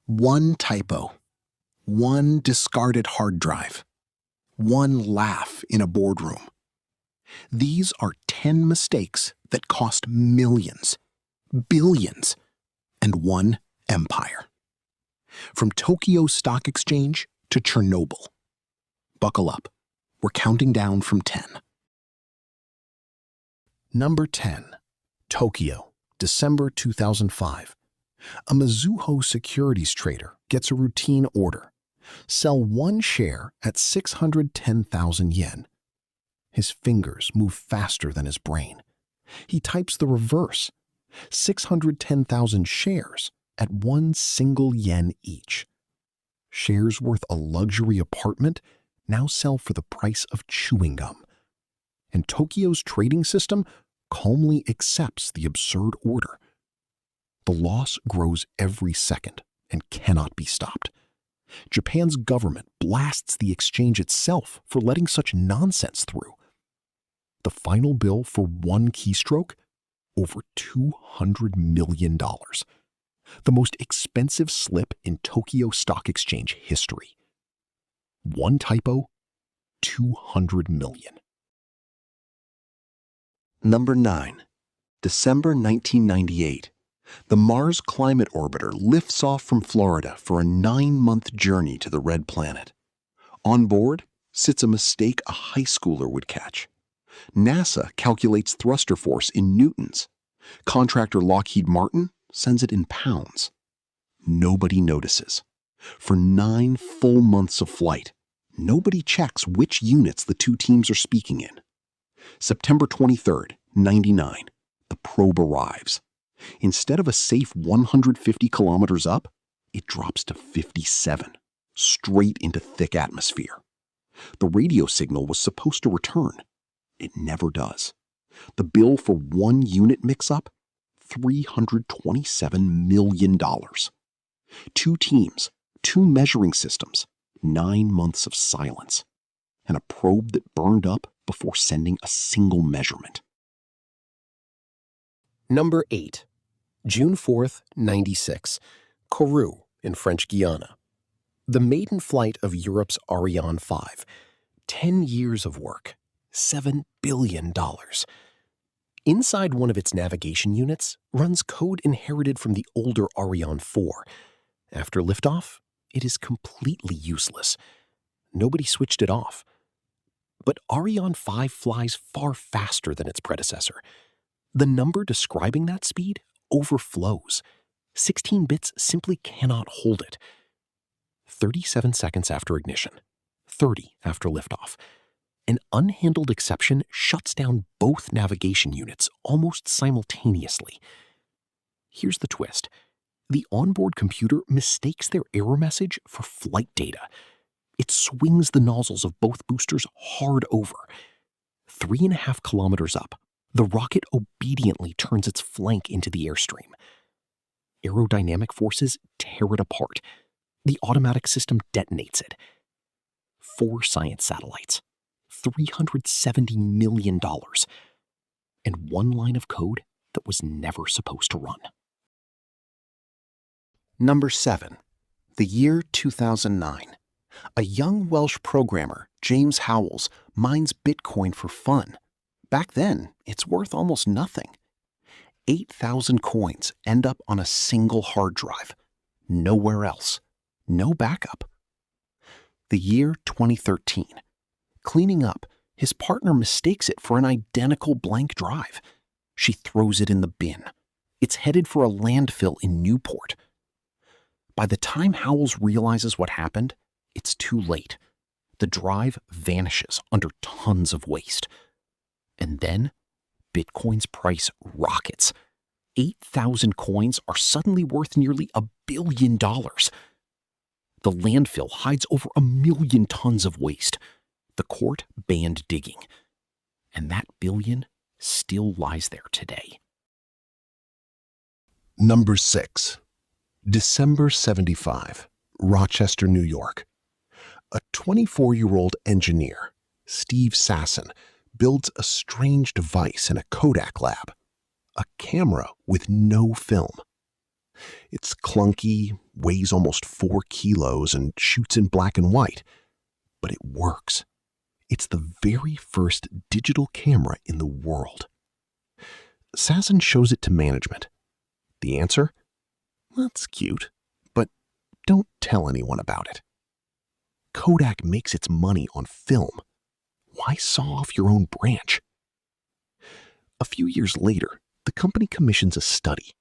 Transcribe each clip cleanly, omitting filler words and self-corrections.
One typo, one discarded hard drive, one laugh in a boardroom. These are 10 mistakes that cost millions, billions, and one empire. From Tokyo Stock Exchange to Chernobyl. Buckle up. We're counting down from 10. Number 10. Tokyo, December 2005. A Mizuho securities trader gets a routine order. Sell one share at 610,000 yen. His fingers move faster than his brain. He types the reverse. 610,000 shares at 1 single yen each. Shares worth a luxury apartment now sell for the price of chewing gum. And Tokyo's trading system calmly accepts the absurd order. The loss grows every second and cannot be stopped. Japan's government blasts the exchange itself for letting such nonsense through. The final bill for one keystroke? Over $200 million. The most expensive slip in Tokyo Stock Exchange history. One typo, $200 million. Number 9. December 1998. The Mars Climate Orbiter lifts off from Florida for a 9-month journey to the Red Planet. On board sits a mistake a high schooler would catch. NASA calculates thruster force in newtons. Contractor Lockheed Martin sends it in pounds. Nobody notices. For 9 full months of flight, nobody checks which units the two teams are speaking in. September 23rd, 99, the probe arrives. Instead of a safe 150 kilometers up, it drops to 57, straight into thick atmosphere. The radio signal was supposed to return. It never does. The bill for one unit mix-up? $327 million. 2 teams, 2 measuring systems, 9 months of silence, and a probe that burned up before sending a single measurement. Number 8. June 4th, 96. Kourou in French Guiana. The maiden flight of Europe's Ariane 5. 10 years of work. $7 billion. Inside one of its navigation units runs code inherited from the older Ariane 4. After liftoff, it is completely useless. Nobody switched it off. But Ariane 5 flies far faster than its predecessor. The number describing that speed overflows. 16 bits simply cannot hold it. 37 seconds after ignition, 30 after liftoff. An unhandled exception shuts down both navigation units almost simultaneously. Here's the twist. The onboard computer mistakes their error message for flight data. It swings the nozzles of both boosters hard over. 3.5 kilometers up, the rocket obediently turns its flank into the airstream. Aerodynamic forces tear it apart. The automatic system detonates it. 4 science satellites. $370 million, and 1 line of code that was never supposed to run. Number 7. The year 2009. A young Welsh programmer, James Howells, mines Bitcoin for fun. Back then, it's worth almost nothing. 8,000 coins end up on a single hard drive. Nowhere else. No backup. The year 2013. Cleaning up, his partner mistakes it for an identical blank drive. She throws it in the bin. It's headed for a landfill in Newport. By the time Howells realizes what happened, it's too late. The drive vanishes under tons of waste. And then, Bitcoin's price rockets. 8,000 coins are suddenly worth nearly $1 billion. The landfill hides over 1 million tons of waste. The court banned digging, and that billion still lies there today. Number 6. December 75, Rochester, New York. A 24-year-old engineer, Steve Sasson, builds a strange device in a Kodak lab, a camera with no film. It's clunky, weighs almost 4 kilos, and shoots in black and white. But it works. It's the very first digital camera in the world. Sasson shows it to management. The answer? That's cute, but don't tell anyone about it. Kodak makes its money on film. Why saw off your own branch? A few years later, the company commissions a study.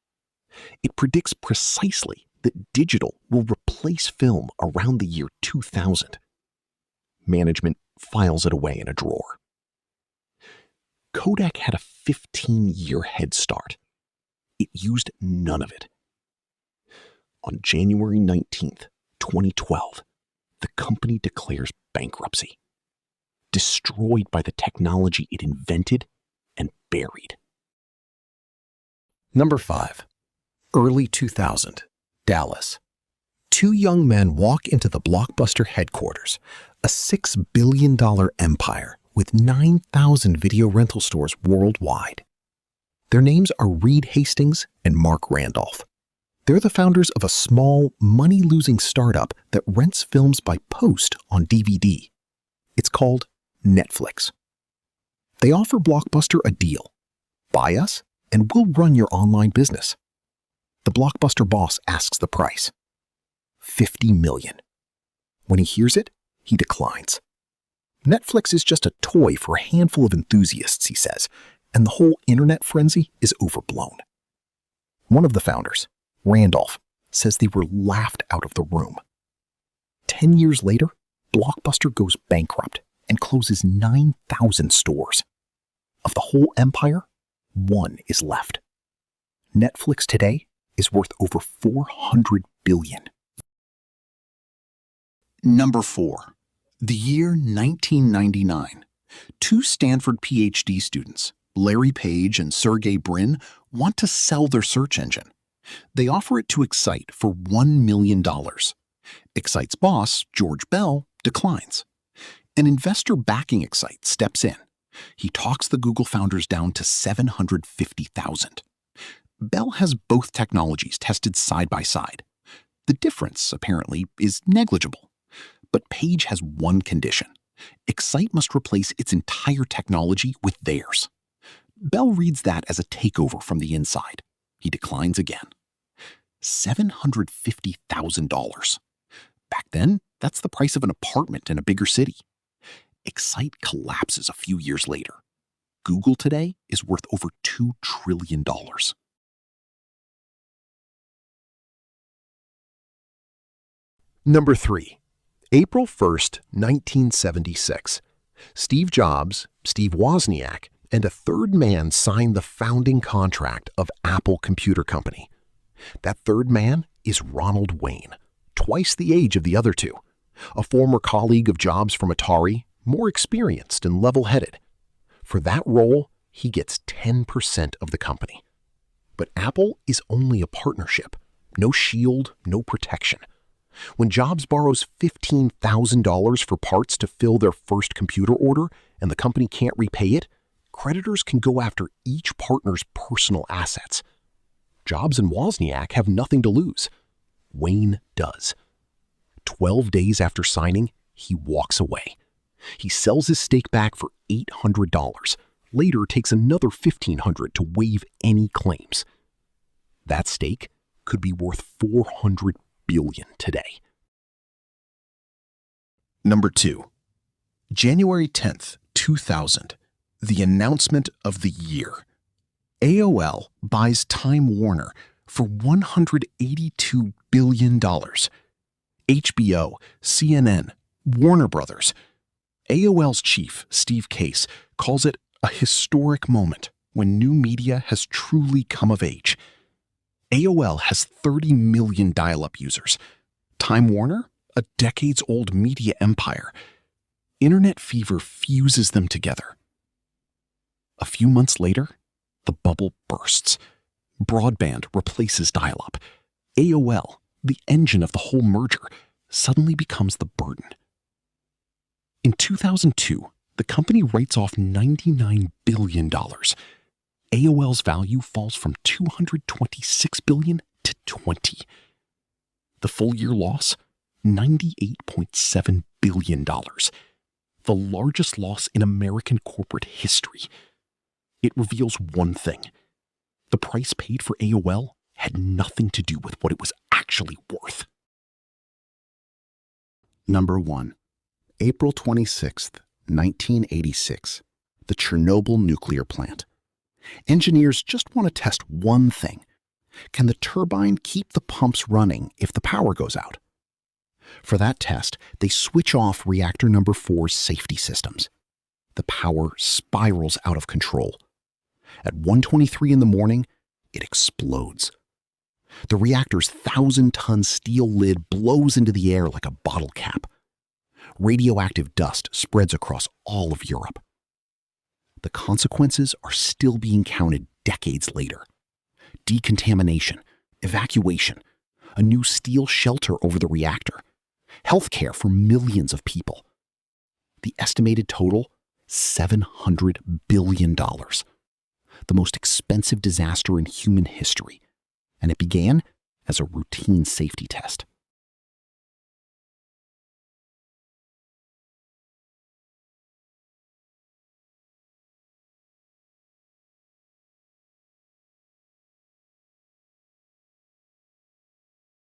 It predicts precisely that digital will replace film around the year 2000. Management files it away in a drawer. Kodak had a 15-year head start. It used none of it. On January 19th, 2012, the company declares bankruptcy, destroyed by the technology it invented and buried. Number 5. Early 2000, Dallas. Two young men walk into the Blockbuster headquarters, a $6 billion empire with 9,000 video rental stores worldwide. Their names are Reed Hastings and Mark Randolph. They're the founders of a small, money-losing startup that rents films by post on DVD. It's called Netflix. They offer Blockbuster a deal. Buy us, and we'll run your online business. The Blockbuster boss asks the price. $50 million. When he hears it, he declines. Netflix is just a toy for a handful of enthusiasts, he says, and the whole internet frenzy is overblown. One of the founders, Randolph, says they were laughed out of the room. 10 years later, Blockbuster goes bankrupt and closes 9,000 stores. Of the whole empire, one is left. Netflix today is worth over $400 billion. Number 4. The year 1999. Two Stanford PhD students, Larry Page and Sergey Brin, want to sell their search engine. They offer it to Excite for $1 million. Excite's boss, George Bell, declines. An investor backing Excite steps in. He talks the Google founders down to $750,000. Bell has both technologies tested side by side. The difference, apparently, is negligible. But Page has one condition. Excite must replace its entire technology with theirs. Bell reads that as a takeover from the inside. He declines again. $750,000. Back then, that's the price of an apartment in a bigger city. Excite collapses a few years later. Google today is worth over $2 trillion. Number 3. April 1st, 1976. Steve Jobs, Steve Wozniak, and a third man signed the founding contract of Apple Computer Company. That third man is Ronald Wayne, twice the age of the other two, a former colleague of Jobs from Atari, more experienced and level-headed. For that role, he gets 10% of the company. But Apple is only a partnership. No shield, no protection. When Jobs borrows $15,000 for parts to fill their first computer order and the company can't repay it, creditors can go after each partner's personal assets. Jobs and Wozniak have nothing to lose. Wayne does. 12 days after signing, he walks away. He sells his stake back for $800, later takes another $1,500 to waive any claims. That stake could be worth $400 billion today. Number 2. January 10th, 2000. The announcement of the year. AOL buys Time Warner for $182 billion. HBO, CNN, Warner Brothers. AOL's chief, Steve Case, calls it a historic moment when new media has truly come of age. AOL has 30 million dial-up users. Time Warner, a decades-old media empire. Internet fever fuses them together. A few months later, the bubble bursts. Broadband replaces dial-up. AOL, the engine of the whole merger, suddenly becomes the burden. In 2002, the company writes off $99 billion. AOL's value falls from $226 billion to 2020. The full-year loss? $98.7 billion. The largest loss in American corporate history. It reveals one thing. The price paid for AOL had nothing to do with what it was actually worth. Number 1. April 26th, 1986. The Chernobyl nuclear plant. Engineers just want to test one thing. Can the turbine keep the pumps running if the power goes out? For that test, they switch off reactor number 4's safety systems. The power spirals out of control. At 1:23 in the morning, it explodes. The reactor's 1,000-ton steel lid blows into the air like a bottle cap. Radioactive dust spreads across all of Europe. The consequences are still being counted decades later. Decontamination, evacuation, a new steel shelter over the reactor, healthcare for millions of people. The estimated total, $700 billion. The most expensive disaster in human history. And it began as a routine safety test.